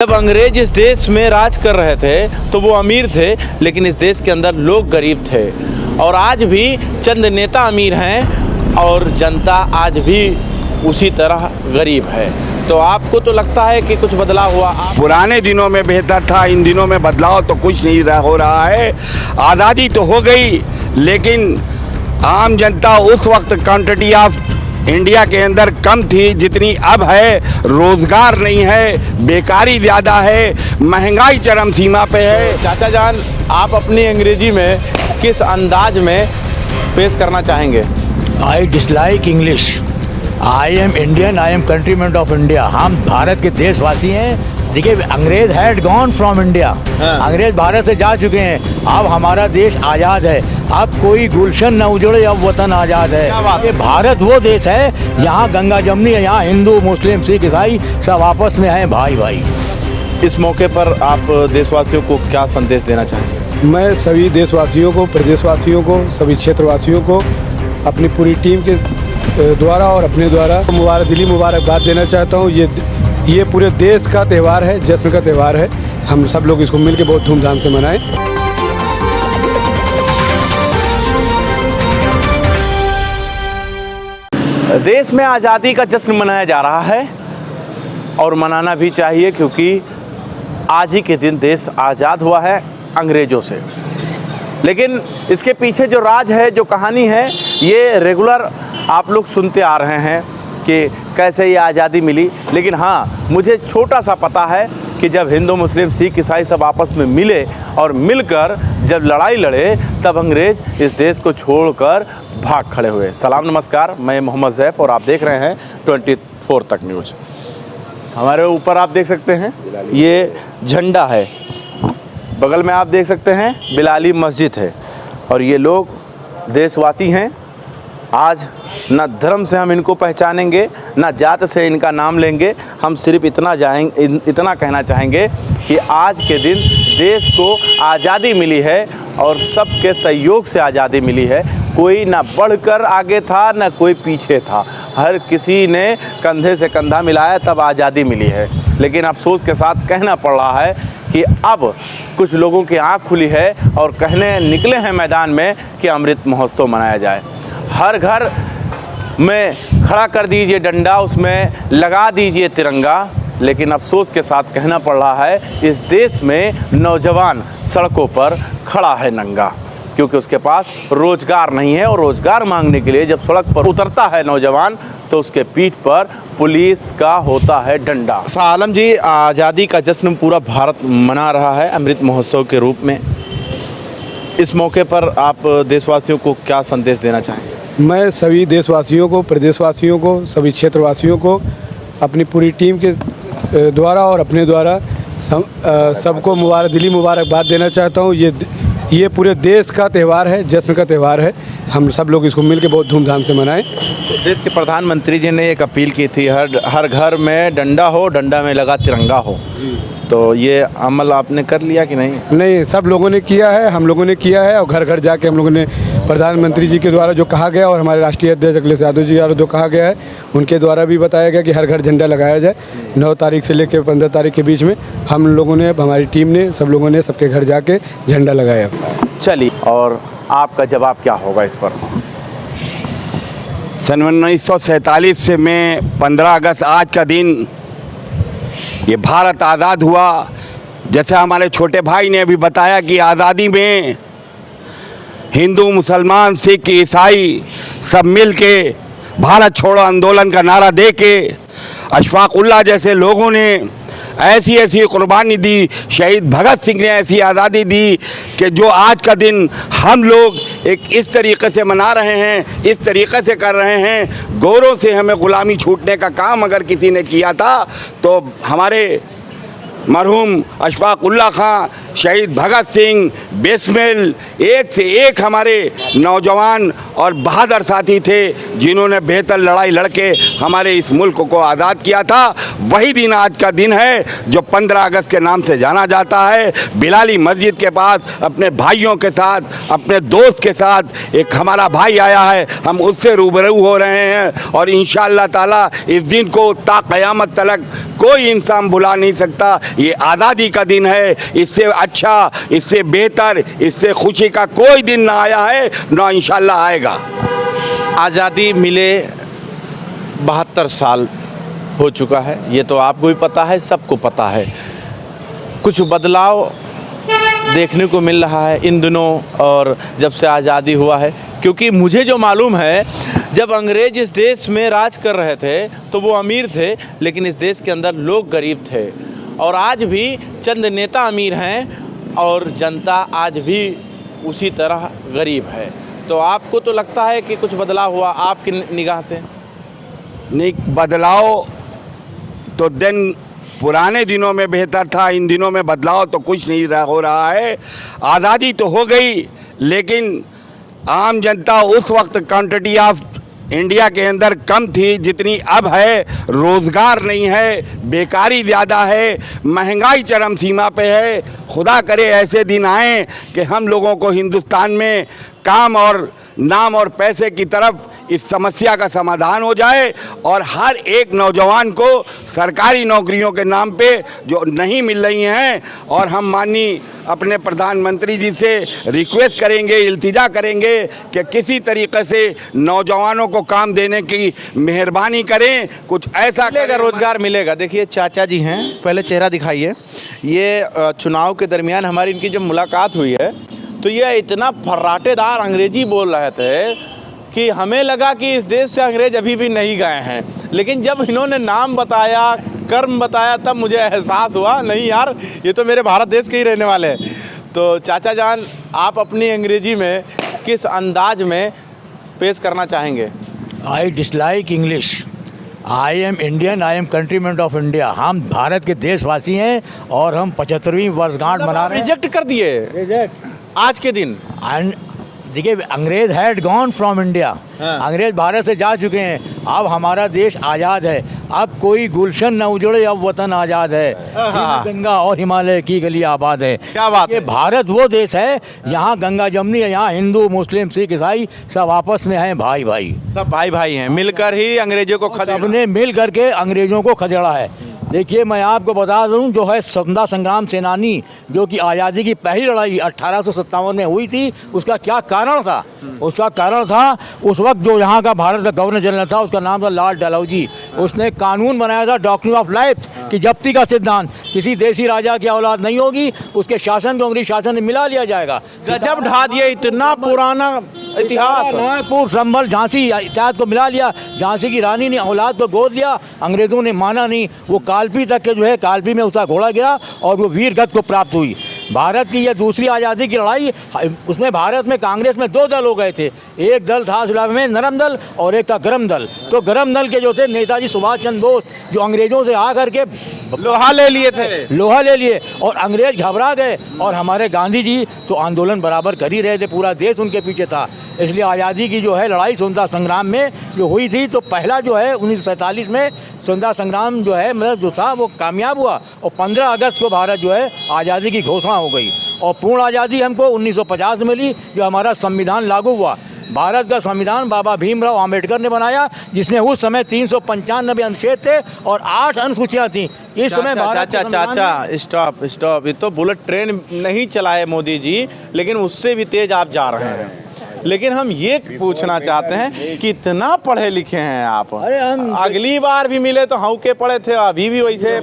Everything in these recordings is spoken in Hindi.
जब अंग्रेज इस देश में राज कर रहे थे तो वो अमीर थे, लेकिन इस देश के अंदर लोग गरीब थे। और आज भी चंद नेता अमीर हैं और जनता आज भी उसी तरह गरीब है। तो आपको तो लगता है कि कुछ बदलाव हुआ? पुराने दिनों में बेहतर था, इन दिनों में बदलाव तो कुछ नहीं हो रहा है। आज़ादी तो हो गई, लेकिन आम जनता उस वक्त क्वांटिटी ऑफ इंडिया के अंदर कम थी जितनी अब है। रोजगार नहीं है, बेकारी ज़्यादा है, महंगाई चरम सीमा पे है। चाचा जान, आप अपनी अंग्रेजी में किस अंदाज में पेश करना चाहेंगे? I dislike English. I am Indian, I am countryman of India. हम भारत के देशवासी हैं। देखिए, अंग्रेज हैड गॉन फ्रॉम इंडिया। अंग्रेज भारत से जा चुके हैं। अब हमारा देश आज़ाद है। अब कोई गुलशन न उजड़े, अब वतन आज़ाद है। ये भारत वो देश है, यहाँ गंगा जमनी है, यहाँ हिंदू मुस्लिम सिख ईसाई सब आपस में हैं भाई भाई। इस मौके पर आप देशवासियों को क्या संदेश देना चाहेंगे? मैं सभी देशवासियों को, प्रदेशवासियों को, सभी क्षेत्रवासियों को अपनी पूरी टीम के द्वारा और अपने द्वारा दिली मुबारकबाद देना चाहता हूँ। ये पूरे देश का त्यौहार है, जश्न का त्यौहार है। हम सब लोग इसको मिलकर बहुत धूमधाम से मनाएं। देश में आज़ादी का जश्न मनाया जा रहा है और मनाना भी चाहिए, क्योंकि आज ही के दिन देश आज़ाद हुआ है अंग्रेज़ों से। लेकिन इसके पीछे जो राज है, जो कहानी है, ये रेगुलर आप लोग सुनते आ रहे हैं कि कैसे ये आज़ादी मिली। लेकिन हाँ, मुझे छोटा सा पता है कि जब हिंदू मुस्लिम सिख ईसाई सब आपस में मिले और मिलकर जब लड़ाई लड़े, तब अंग्रेज़ इस देश को छोड़कर भाग खड़े हुए। सलाम नमस्कार, मैं मोहम्मद ज़ैफ़ और आप देख रहे हैं 24 तक न्यूज़। हमारे ऊपर आप देख सकते हैं ये झंडा है, बगल में आप देख सकते हैं बिलाली मस्जिद है। और ये लोग देशवासी हैं। आज न धर्म से हम इनको पहचानेंगे, न जात से इनका नाम लेंगे। हम सिर्फ इतना कहना चाहेंगे कि आज के दिन देश को आज़ादी मिली है और सबके सहयोग से आज़ादी मिली है। कोई ना बढ़कर आगे था, ना कोई पीछे था। हर किसी ने कंधे से कंधा मिलाया, तब आज़ादी मिली है। लेकिन अफसोस के साथ कहना पड़ रहा है कि अब कुछ लोगों की आँख खुली है और कहने निकले हैं मैदान में कि अमृत महोत्सव मनाया जाए। हर घर में खड़ा कर दीजिए डंडा, उसमें लगा दीजिए तिरंगा। लेकिन अफसोस के साथ कहना पड़ रहा है, इस देश में नौजवान सड़कों पर खड़ा है नंगा, क्योंकि उसके पास रोज़गार नहीं है। और रोज़गार मांगने के लिए जब सड़क पर उतरता है नौजवान, तो उसके पीठ पर पुलिस का होता है डंडा। आलम जी, आज़ादी का जश्न पूरा भारत मना रहा है अमृत महोत्सव के रूप में। इस मौके पर आप देशवासियों को क्या संदेश देना चाहेंगे? मैं सभी देशवासियों को, प्रदेशवासियों को, सभी क्षेत्रवासियों को अपनी पूरी टीम के द्वारा और अपने द्वारा सबको दिली मुबारकबाद देना चाहता हूँ। ये पूरे देश का त्यौहार है, जश्न का त्यौहार है। हम सब लोग इसको मिलकर बहुत धूमधाम से मनाएं। देश के प्रधानमंत्री जी ने एक अपील की थी, हर घर में डंडा हो, डंडा में लगा तिरंगा हो। तो ये अमल आपने कर लिया कि नहीं? नहीं, सब लोगों ने किया है, हम लोगों ने किया है। और घर घर जाके हम लोगों ने प्रधानमंत्री जी के द्वारा जो कहा गया और हमारे राष्ट्रीय अध्यक्ष अखिलेश यादव जी द्वारा जो कहा गया है, उनके द्वारा भी बताया गया कि हर घर झंडा लगाया जाए। 9 तारीख से लेकर 15 तारीख के बीच में हम लोगों ने, हमारी टीम ने, सब लोगों ने सबके घर जाके झंडा लगाया। चलिए, और आपका जवाब क्या होगा इस पर? सन 1947 से में 15 अगस्त आज का दिन ये भारत आज़ाद हुआ। जैसे हमारे छोटे भाई ने अभी बताया कि आज़ादी में हिंदू मुसलमान सिख ईसाई सब मिल के भारत छोड़ो आंदोलन का नारा दे के अशफाक उल्लाह जैसे लोगों ने ऐसी ऐसी कुर्बानी दी, शहीद भगत सिंह ने ऐसी आज़ादी दी कि जो आज का दिन हम लोग एक इस तरीक़े से मना रहे हैं, इस तरीक़े से कर रहे हैं। गौरों से हमें ग़ुलामी छूटने का काम अगर किसी ने किया था तो हमारे मरहूम अशफाक उल्लाह खां, शहीद भगत सिंह, बिस्मिल, एक से एक हमारे नौजवान और बहादुर साथी थे जिन्होंने बेहतर लड़ाई लड़के हमारे इस मुल्क को आज़ाद किया था। वही दिन आज का दिन है जो 15 अगस्त के नाम से जाना जाता है। बिलाली मस्जिद के पास अपने भाइयों के साथ, अपने दोस्त के साथ एक हमारा भाई आया है, हम उससे रूबरू हो रहे हैं और इंशाअल्लाह ताला इस दिन को ता क़यामत तलक कोई इंसान भुला नहीं सकता। ये आज़ादी का दिन है, इससे अच्छा, इससे बेहतर, इससे खुशी का कोई दिन ना आया है ना इंशाअल्लाह आएगा। आज़ादी मिले 72 साल हो चुका है, ये तो आपको भी पता है, सबको पता है। कुछ बदलाव देखने को मिल रहा है इन दिनों और जब से आज़ादी हुआ है, क्योंकि मुझे जो मालूम है जब अंग्रेज इस देश में राज कर रहे थे तो वो अमीर थे, लेकिन इस देश के अंदर लोग गरीब थे। और आज भी चंद नेता अमीर हैं और जनता आज भी उसी तरह गरीब है। तो आपको तो लगता है कि कुछ बदलाव हुआ आपकी निगाह से? नहीं, बदलाव तो दिन पुराने दिनों में बेहतर था, इन दिनों में बदलाव तो कुछ नहीं हो रहा है। आज़ादी तो हो गई, लेकिन आम जनता उस वक्त क्वांटिटी ऑफ इंडिया के अंदर कम थी जितनी अब है। रोज़गार नहीं है, बेकारी ज़्यादा है, महंगाई चरम सीमा पे है। खुदा करे ऐसे दिन आए कि हम लोगों को हिंदुस्तान में काम और नाम और पैसे की तरफ इस समस्या का समाधान हो जाए और हर एक नौजवान को सरकारी नौकरियों के नाम पे जो नहीं मिल रही हैं, और हम माननीय अपने प्रधानमंत्री जी से रिक्वेस्ट करेंगे, इल्तिजा करेंगे कि किसी तरीके से नौजवानों को काम देने की मेहरबानी करें, कुछ ऐसा मिलेगा, रोजगार मिलेगा। देखिए चाचा जी हैं, पहले चेहरा दिखाइए। ये चुनाव के दरमियान हमारी इनकी जब मुलाकात हुई है तो ये इतना फर्राटेदार अंग्रेजी बोल रहे थे कि हमें लगा कि इस देश से अंग्रेज अभी भी नहीं गए हैं, लेकिन जब इन्होंने नाम बताया, कर्म बताया, तब मुझे एहसास हुआ नहीं यार, ये तो मेरे भारत देश के ही रहने वाले हैं। तो चाचा जान, आप अपनी अंग्रेजी में किस अंदाज में पेश करना चाहेंगे? I dislike English. I am Indian, I am countryman of India. हम भारत के देशवासी हैं और हम 75वीं वर्षगांठ मना रहे हैं। रिजेक्ट कर दिए आज के दिन। देखिए, अंग्रेज हैड गॉन फ्रॉम इंडिया। अंग्रेज भारत से जा चुके हैं, अब हमारा देश आज़ाद है। अब कोई गुलशन न उजड़े, अब वतन आज़ाद है। गंगा और हिमालय की गली आबाद है। क्या बात है। भारत वो देश है, यहाँ गंगा जमनी है, यहाँ हिंदू मुस्लिम सिख ईसाई सब आपस में हैं, भाई भाई, सब भाई भाई हैं, मिलकर ही अंग्रेजों को खदेड़ा। सबने मिल करके अंग्रेजों को खदेड़ा है। देखिए, मैं आपको बता दूं, जो है स्वतंत्रता संग्राम सेनानी, जो कि आज़ादी की पहली लड़ाई 1857 में हुई थी, उसका क्या कारण था? उसका कारण था उस वक्त जो यहाँ का भारत का गवर्नर जनरल था, उसका नाम था लॉर्ड डलहौजी। उसने कानून बनाया था, डॉक्ट्रिन ऑफ लाइफ, कि जब्ती का सिद्धांत, किसी देसी राजा की औलाद नहीं होगी, उसके शासन को अंग्रेज शासन में मिला लिया जाएगा। गजब ढा दिया, इतना पुराना इतिहास। नागपुर, संभल, झांसी इत्यादि को मिला लिया। झांसी की रानी ने औलाद को गोद लिया, अंग्रेजों ने माना नहीं। वो कालपी तक के जो है, कालपी में उसका घोड़ा गिरा और वो वीर गति को प्राप्त हुई। भारत की यह दूसरी आज़ादी की लड़ाई, उसमें भारत में कांग्रेस में दो दल हो गए थे। एक दल था इस्लाम में नरम दल और एक था गरम दल। तो गरम दल के जो थे नेताजी सुभाष चंद्र बोस, जो अंग्रेजों से आ करके लोहा ले लिए थे, लोहा ले लिए और अंग्रेज घबरा गए। और हमारे गांधी जी तो आंदोलन बराबर कर ही रहे थे, पूरा देश उनके पीछे था। इसलिए आज़ादी की जो है लड़ाई स्वतंत्रता संग्राम में जो हुई थी, तो पहला जो है 1947 में स्वतंत्रता संग्राम जो है मतलब जो था वो कामयाब हुआ और 15 अगस्त को भारत जो है आज़ादी की घोषणा हो गई। और पूर्ण आज़ादी हमको 1950 में मिली, जो हमारा संविधान लागू हुआ। भारत का संविधान बाबा भीमराव आम्बेडकर ने बनाया, जिसमें उस समय 395 अनुच्छेद थे और 8 अनुसूचियाँ थी। इस समय चाचा स्टॉप, ये तो बुलेट ट्रेन नहीं चलाए मोदी जी, लेकिन उससे भी तेज आप जा रहे हैं। लेकिन हम ये पूछना चाहते हैं कि इतना पढ़े लिखे हैं आप। अरे हम अगली बार भी मिले तो हाँ के पढ़े थे, अभी भी वैसे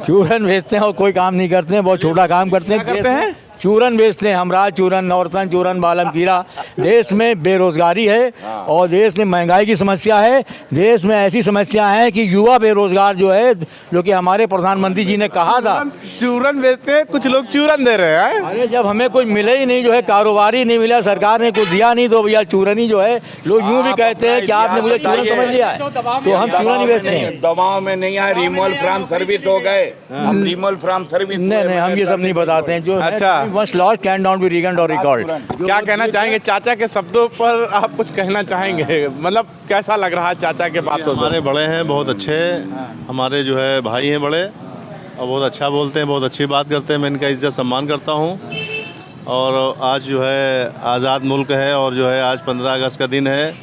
चूरन भेजते हैं और कोई काम नहीं करते हैं, बहुत छोटा काम करते हैं। चूरन बेचते हैं, हमराज चूरन, नौरतन चूरन, बालम कीरा। देश में बेरोजगारी है और देश में महंगाई की समस्या है। देश में ऐसी समस्या है कि युवा बेरोजगार जो है, जो कि हमारे प्रधानमंत्री जी ने कहा था। चूरन बेचते हैं, कुछ लोग चूरन दे रहे हैं। अरे जब हमें कुछ मिले ही नहीं, जो है कारोबार ही नहीं मिला, सरकार ने कुछ दिया नहीं, तो भैया चूरन ही जो है, लोग यूँ भी कहते हैं कि आपने मुझे चूरन समझ लिया है, तो हम चूरन ही बेचते हैं। दवाओं में नहीं है, रिमोल फ्राम सर्विस हो गए, हम रिमोल फ्राम सर्विस। नहीं, हम ये सब नहीं बताते हैं। जो अच्छा once lost cannot be regained or recalled. क्या कहना चाहेंगे चाचा के शब्दों पर? आप कुछ कहना चाहेंगे? मतलब कैसा लग रहा है चाचा के बातों से? हमारे बड़े हैं, बहुत अच्छे, हमारे जो है भाई हैं बड़े, और बहुत अच्छा बोलते हैं, बहुत अच्छी बात करते हैं। मैं इनका इज्जत सम्मान करता हूँ। और आज जो है आज़ाद मुल्क है, और जो है आज 15 अगस्त का दिन है,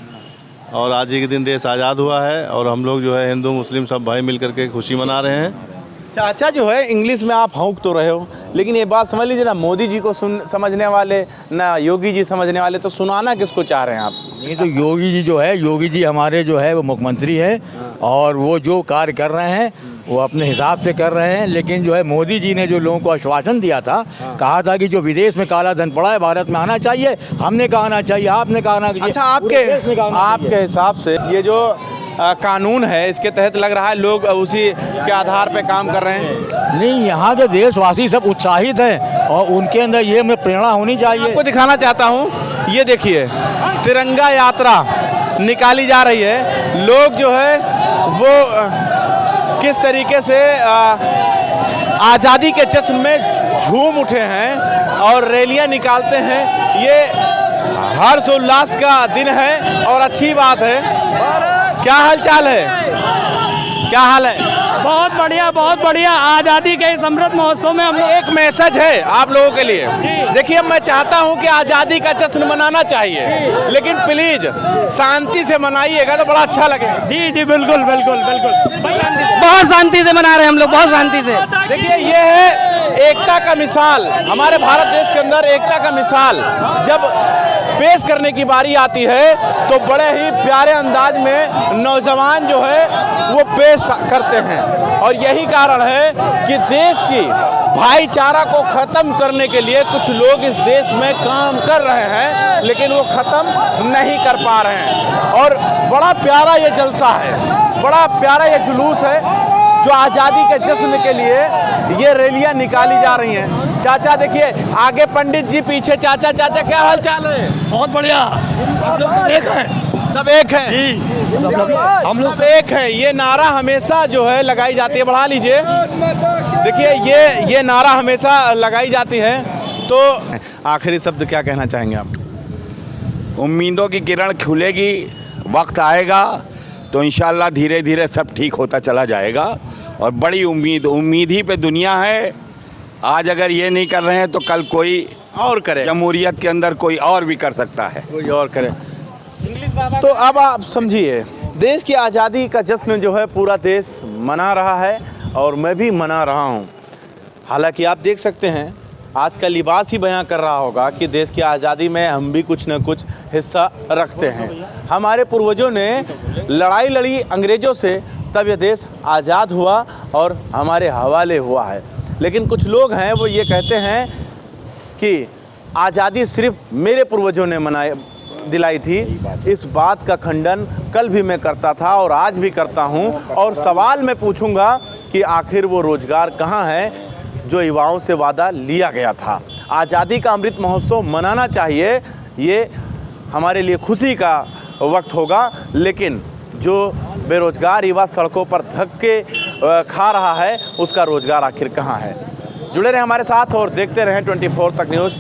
और आज ही के दिन देश आज़ाद हुआ है, और हम लोग जो है हिंदू मुस्लिम सब भाई मिल करके खुशी मना रहे हैं। चाचा जो है इंग्लिश में आप हौंक तो रहे हो, लेकिन ये बात समझ लीजिए ना, मोदी जी को समझने वाले ना योगी जी समझने वाले, तो सुनाना किसको चाह रहे हैं आप? नहीं तो योगी जी जो है, योगी जी हमारे जो है वो मुख्यमंत्री हैं, और वो जो कार्य कर रहे हैं वो अपने हिसाब से कर रहे हैं। लेकिन जो है मोदी जी ने जो लोगों को आश्वासन दिया था, कहा था कि जो विदेश में काला धन पड़ा है भारत में आना चाहिए, हमने कहा आना चाहिए, आपने कहा ना। अच्छा, आपके हिसाब से ये जो कानून है, इसके तहत लग रहा है लोग उसी के आधार पे काम कर रहे हैं? नहीं, यहाँ के देशवासी सब उत्साहित हैं, और उनके अंदर ये में प्रेरणा होनी चाहिए। आपको दिखाना चाहता हूँ, ये देखिए तिरंगा यात्रा निकाली जा रही है। लोग जो है वो किस तरीके से आज़ादी के जश्न में झूम उठे हैं और रैलियां निकालते हैं। ये हर्षोल्लास का दिन है और अच्छी बात है। क्या हाल चाल है? क्या हाल है? बहुत बढ़िया, बहुत बढ़िया। आज़ादी के इस अमृत महोत्सव में हम लोग एक मैसेज है आप लोगों के लिए। देखिए, मैं चाहता हूं कि आज़ादी का जश्न मनाना चाहिए, लेकिन प्लीज शांति से मनाइएगा तो बड़ा अच्छा लगेगा। जी जी बिल्कुल बिल्कुल बिल्कुल, बहुत शांति से मना रहे हैं हम लोग, बहुत शांति से। देखिए, ये है एकता का मिसाल, हमारे भारत देश के अंदर एकता का मिसाल। जब पेश करने की बारी आती है तो बड़े ही प्यारे अंदाज में नौजवान जो है वो पेश करते हैं, और यही कारण है कि देश की भाईचारा को ख़त्म करने के लिए कुछ लोग इस देश में काम कर रहे हैं, लेकिन वो ख़त्म नहीं कर पा रहे हैं। और बड़ा प्यारा ये जलसा है, बड़ा प्यारा ये जुलूस है जो आज़ादी के जश्न के लिए ये रैलियां निकाली जा रही हैं। चाचा देखिए, आगे पंडित जी, पीछे चाचा। चाचा क्या हाल चाल है? बहुत बढ़िया, हम लोग एक हैं, सब एक हैं जी, हम लोग एक हैं। ये नारा हमेशा जो है लगाई जाती है, बढ़ा लीजिए। देखिए, ये नारा हमेशा लगाई जाती है। तो आखिरी शब्द क्या कहना चाहेंगे आप? उम्मीदों की किरण खुलेगी, वक्त आएगा तो इंशाल्लाह धीरे धीरे सब ठीक होता चला जाएगा। और बड़ी उम्मीद ही पे दुनिया है। आज अगर ये नहीं कर रहे हैं तो कल कोई और करे, जमहूरियत के अंदर कोई और भी कर सकता है, कोई और करे। तो अब आप समझिए, देश की आज़ादी का जश्न जो है पूरा देश मना रहा है, और मैं भी मना रहा हूँ। हालांकि आप देख सकते हैं, आज का लिबास ही बयां कर रहा होगा कि देश की आज़ादी में हम भी कुछ न कुछ हिस्सा रखते हैं। हमारे पूर्वजों ने लड़ाई लड़ी अंग्रेज़ों से, तब यह देश आज़ाद हुआ और हमारे हवाले हुआ है। लेकिन कुछ लोग हैं वो ये कहते हैं कि आज़ादी सिर्फ मेरे पूर्वजों ने दिलाई थी। इस बात का खंडन कल भी मैं करता था और आज भी करता हूं, और सवाल मैं पूछूंगा कि आखिर वो रोज़गार कहाँ है जो युवाओं से वादा लिया गया था। आज़ादी का अमृत महोत्सव मनाना चाहिए, ये हमारे लिए खुशी का वक्त होगा, लेकिन जो बेरोज़गार युवा सड़कों पर धक्के खा रहा है, उसका रोज़गार आखिर कहाँ है? जुड़े रहे हमारे साथ और देखते रहें 24 तक न्यूज़।